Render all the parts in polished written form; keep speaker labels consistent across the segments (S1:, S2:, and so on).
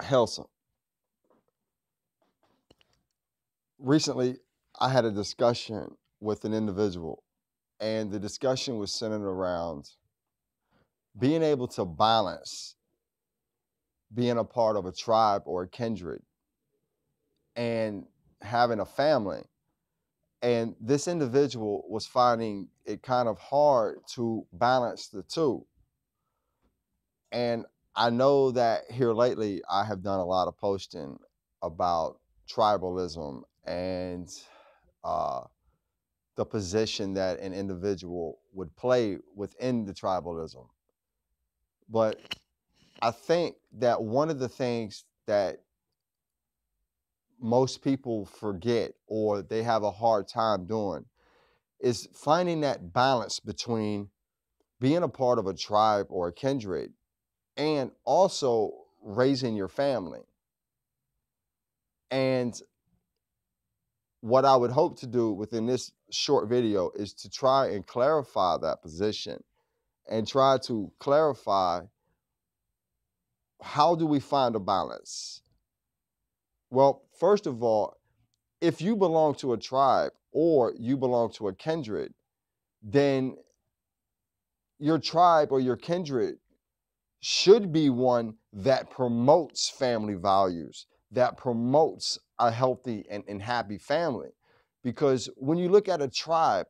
S1: Helsa. Recently, I had a discussion with an individual, and the discussion was centered around being able to balance being a part of a tribe or a kindred and having a family. And this individual was finding it kind of hard to balance the two. And I know that here lately, I have done a lot of posting about tribalism and uh, the position that an individual would play within the tribalism. But I think that one of the things that most people forget or they have a hard time doing is finding that balance between being a part of a tribe or a kindred and also raising your family. And what I would hope to do within this short video is to try and clarify that position and try to clarify how do we find a balance? Well, first of all, if you belong to a tribe or you belong to a kindred, then your tribe or your kindred should be one that promotes family values, that promotes a healthy and happy family. Because when you look at a tribe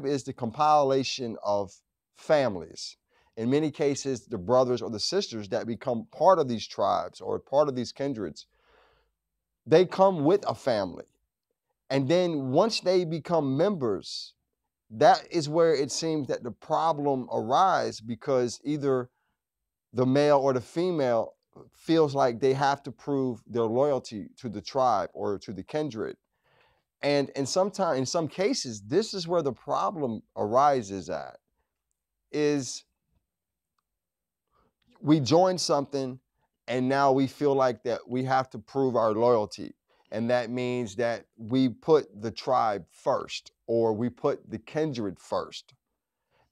S1: is the compilation of families. In many cases, the brothers or the sisters that become part of these tribes or part of these kindreds, they come with a family. And then once they become members, that is where it seems that the problem arises because either the male or the female feels like they have to prove their loyalty to the tribe or to the kindred. And in some cases, this is where the problem arises at, is we join something and now we feel like that we have to prove our loyalty. And that means that we put the tribe first or we put the kindred first.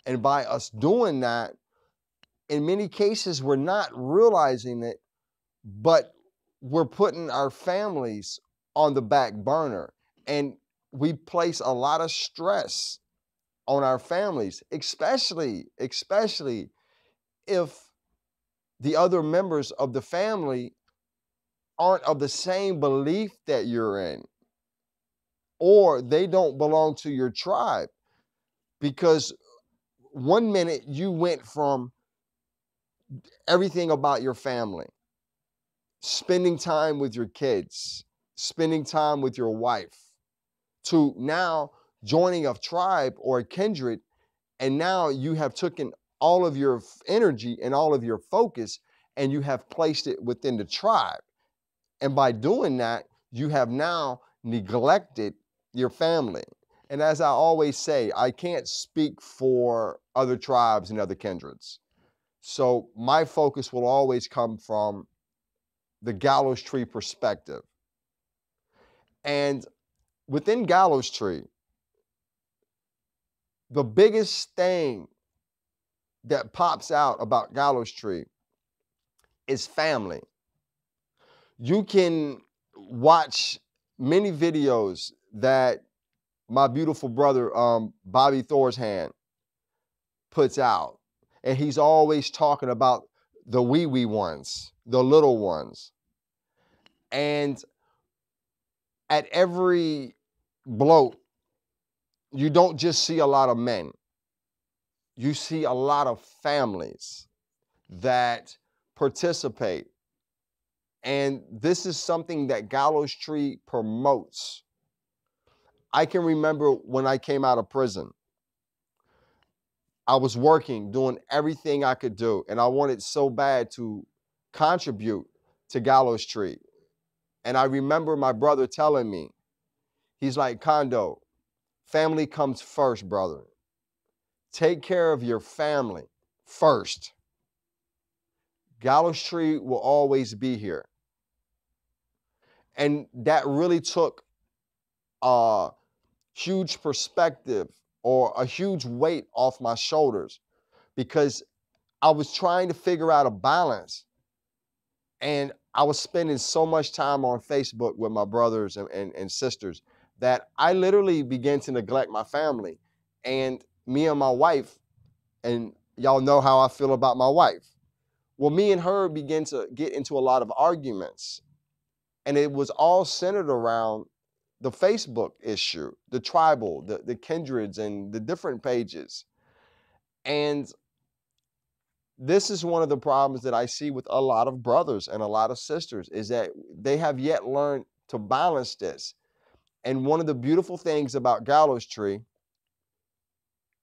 S1: And by us doing that, in many cases, we're not realizing it, but we're putting our families on the back burner. And we place a lot of stress on our families, especially if the other members of the family aren't of the same belief that you're in, or they don't belong to your tribe. Because one minute you went from everything about your family, spending time with your kids, spending time with your wife, to now joining a tribe or a kindred, and now you have taken all of your energy and all of your focus and you have placed it within the tribe. And by doing that, you have now neglected your family. And as I always say, I can't speak for other tribes and other kindreds. So my focus will always come from the gallows tree perspective. And within gallows tree, the biggest thing that pops out about gallows tree is family. You can watch many videos that my beautiful brother Bobby Thorshand puts out, and he's always talking about the wee ones, the little ones. And at every bloat, you don't just see a lot of men. You see a lot of families that participate. And this is something that Gallows Tree promotes. I can remember when I came out of prison, I was working, doing everything I could do, and I wanted so bad to contribute to Gallows Tree. And I remember my brother telling me, he's like, Kondo, family comes first, brother. Take care of your family first. Gallows Tree will always be here. And that really took a huge perspective or a huge weight off my shoulders because I was trying to figure out a balance. And I was spending so much time on Facebook with my brothers and sisters that I literally began to neglect my family. And me and my wife, and y'all know how I feel about my wife. Well, me and her began to get into a lot of arguments. And it was all centered around the Facebook issue, the tribal, the kindreds, and the different pages. And this is one of the problems that I see with a lot of brothers and a lot of sisters is that they have yet learned to balance this. And one of the beautiful things about Gallows Tree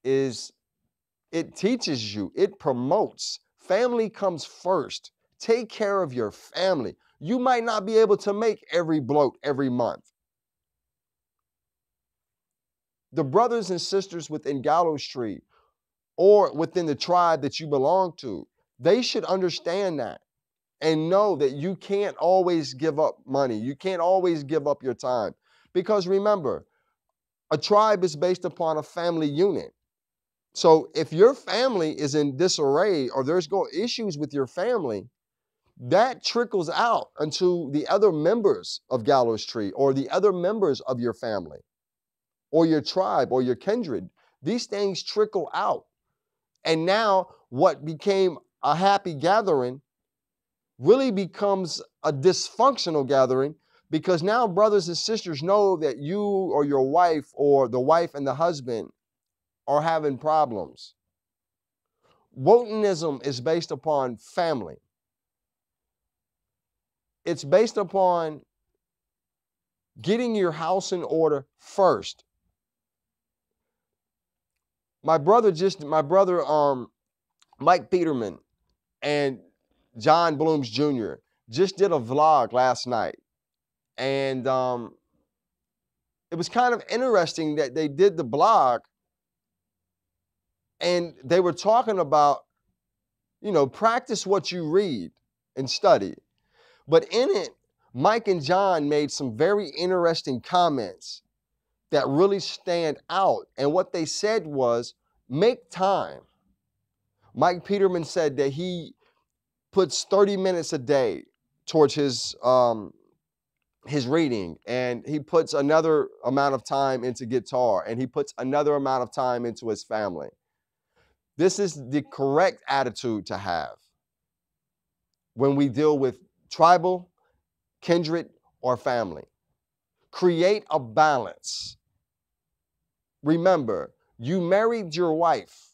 S1: is it teaches you, it promotes. Family comes first. Take care of your family. You might not be able to make every bloat every month. The brothers and sisters within Gallows Tree or within the tribe that you belong to, they should understand that and know that you can't always give up money. You can't always give up your time. Because remember, a tribe is based upon a family unit. So if your family is in disarray or there's issues with your family, that trickles out into the other members of Gallows Tree or the other members of your family or your tribe or your kindred. These things trickle out. And now what became a happy gathering really becomes a dysfunctional gathering because now brothers and sisters know that you or your wife or the wife and the husband are having problems. Wotanism is based upon family. It's based upon getting your house in order first. My brother Mike Peterman and John Blooms Jr. just did a vlog last night. And it was kind of interesting that they did the blog and they were talking about, practice what you read and study. But in it, Mike and John made some very interesting comments that really stand out. And what they said was, make time. Mike Peterman said that he puts 30 minutes a day towards his reading, and he puts another amount of time into guitar, and he puts another amount of time into his family. This is the correct attitude to have when we deal with tribal, kindred, or family. Create a balance. Remember, you married your wife.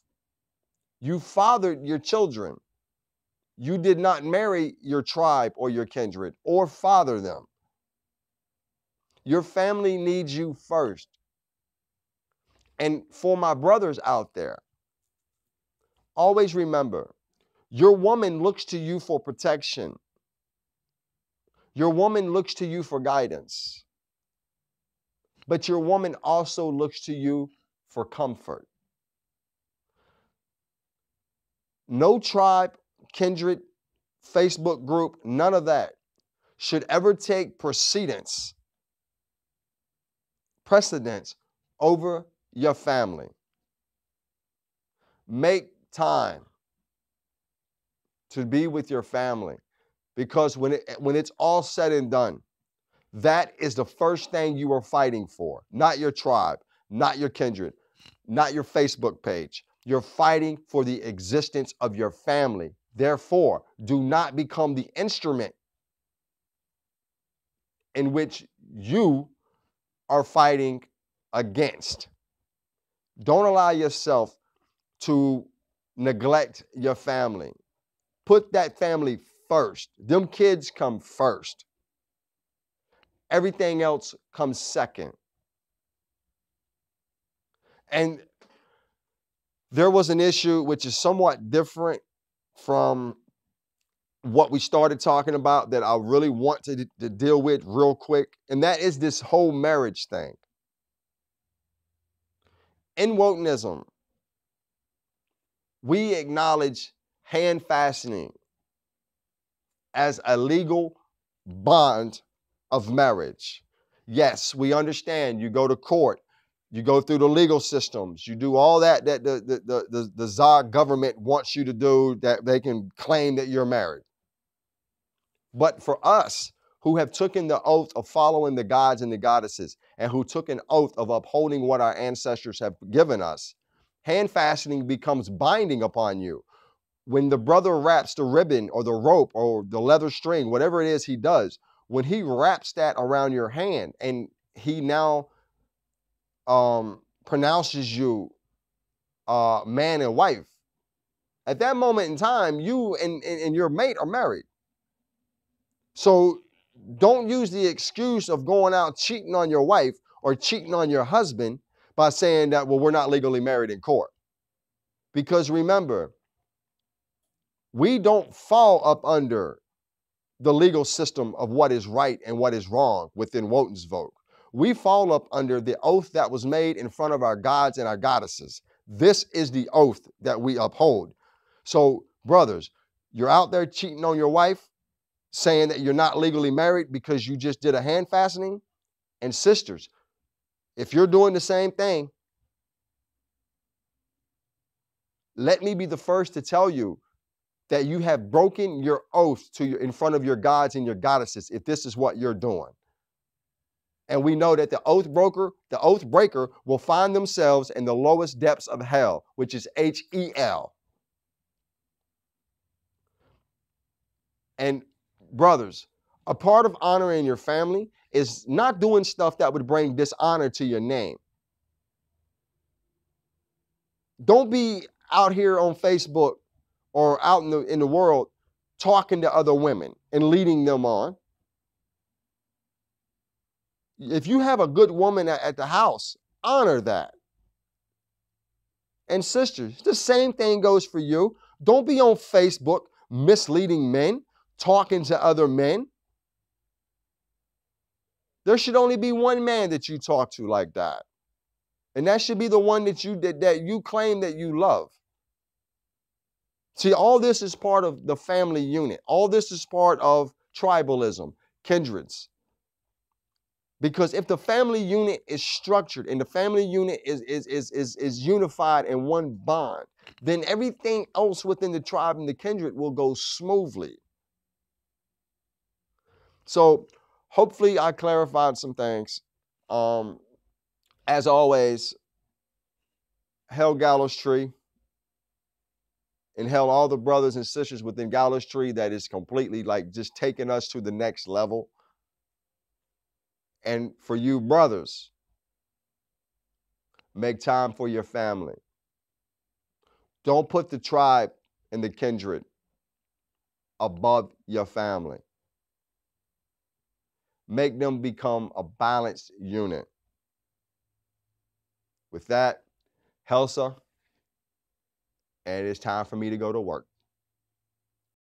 S1: You fathered your children. You did not marry your tribe or your kindred or father them. Your family needs you first. And for my brothers out there, always remember, your woman looks to you for protection. Your woman looks to you for guidance. But your woman also looks to you for comfort. No tribe, kindred, Facebook group, none of that should ever take precedence over your family. Make time to be with your family because when it's all said and done, that is the first thing you are fighting for, not your tribe, not your kindred, not your Facebook page. You're fighting for the existence of your family. Therefore, do not become the instrument in which you are fighting against. Don't allow yourself to neglect your family. Put that family first. Them kids come first. Everything else comes second. And there was an issue which is somewhat different from what we started talking about that I really want to deal with real quick, and that is this whole marriage thing. In Wotanism, we acknowledge hand fastening as a legal bond of marriage. Yes, we understand you go to court, you go through the legal systems, you do all that the Zog government wants you to do that they can claim that you're married. But for us who have taken the oath of following the gods and the goddesses, and who took an oath of upholding what our ancestors have given us, hand fastening becomes binding upon you. When the brother wraps the ribbon or the rope or the leather string, whatever it is he does, when he wraps that around your hand and he now pronounces you man and wife, at that moment in time, you and your mate are married. So don't use the excuse of going out cheating on your wife or cheating on your husband by saying that, well, we're not legally married in court. Because remember, we don't fall up under the legal system of what is right and what is wrong within Wotan's vote. We fall up under the oath that was made in front of our gods and our goddesses. This is the oath that we uphold. So, brothers, you're out there cheating on your wife, saying that you're not legally married because you just did a hand fastening. And sisters, if you're doing the same thing, let me be the first to tell you that you have broken your oath in front of your gods and your goddesses if this is what you're doing. And we know that the oath breaker will find themselves in the lowest depths of hell, which is Hell. And brothers, a part of honoring your family is not doing stuff that would bring dishonor to your name. Don't be out here on Facebook or out in the world talking to other women and leading them on. If you have a good woman at the house, honor that. And sisters, the same thing goes for you. Don't be on Facebook misleading men, talking to other men. There should only be one man that you talk to like that. And that should be the one that you claim that you love. See, all this is part of the family unit. All this is part of tribalism, kindreds. Because if the family unit is structured and the family unit is unified in one bond, then everything else within the tribe and the kindred will go smoothly. So hopefully I clarified some things. As always, Hell Gallows Tree, and hell all the brothers and sisters within Gallows Tree that is completely like just taking us to the next level. And for you brothers, make time for your family. Don't put the tribe and the kindred above your family. Make them become a balanced unit. With that, Helsa, and it's time for me to go to work.